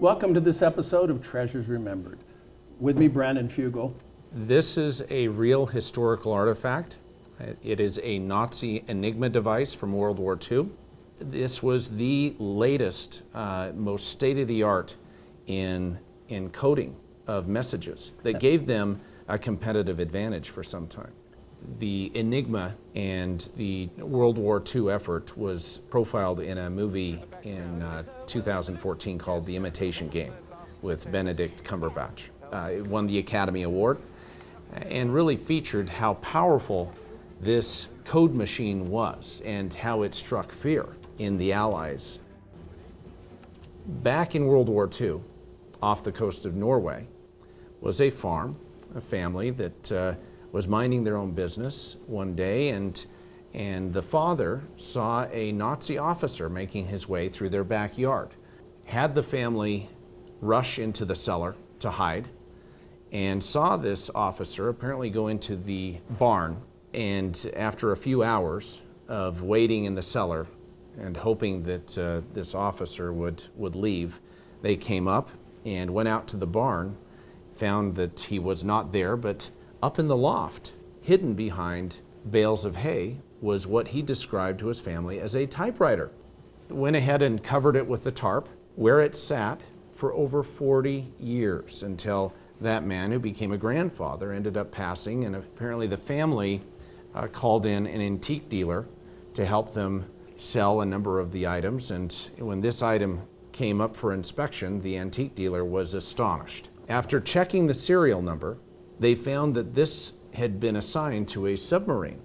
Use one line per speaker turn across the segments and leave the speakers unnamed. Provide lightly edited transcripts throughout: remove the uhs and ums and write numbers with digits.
Welcome to this episode of Treasures Remembered. With me, Brandon Fugal.
This is a real historical artifact. It is a Nazi Enigma device from World War II. This was the latest, most state-of-the-art in coding of messages that gave them a competitive advantage for some time. The Enigma and the World War II effort was profiled in a movie in 2014 called The Imitation Game with Benedict Cumberbatch. It won the Academy Award and really featured how powerful this code machine was and how it struck fear in the Allies. Back in World War II, off the coast of Norway, was a farm, a family that was minding their own business one day, and the father saw a Nazi officer making his way through their backyard. Had the family rush into the cellar to hide, and saw this officer apparently go into the barn, and after a few hours of waiting in the cellar and hoping that this officer would leave, they came up and went out to the barn, found that he was not there, but up in the loft, hidden behind bales of hay, was what he described to his family as a typewriter. Went ahead and covered it with the tarp, where it sat for over 40 years until that man, who became a grandfather, ended up passing, and apparently the family called in an antique dealer to help them sell a number of the items. And when this item came up for inspection, the antique dealer was astonished. After checking the serial number, they found that this had been assigned to a submarine.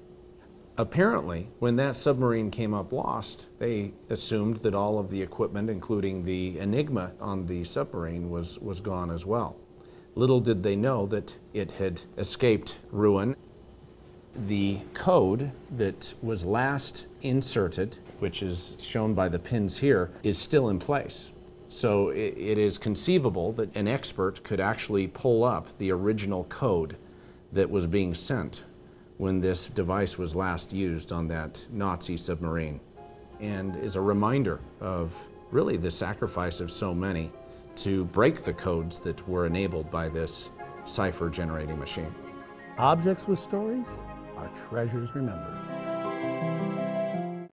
Apparently, when that submarine came up lost, they assumed that all of the equipment, including the Enigma on the submarine, was gone as well. Little did they know that it had escaped ruin. The code that was last inserted, which is shown by the pins here, is still in place. So it is conceivable that an expert could actually pull up the original code that was being sent when this device was last used on that Nazi submarine, and is a reminder of really the sacrifice of so many to break the codes that were enabled by this cipher generating machine.
Objects with stories are treasures remembered.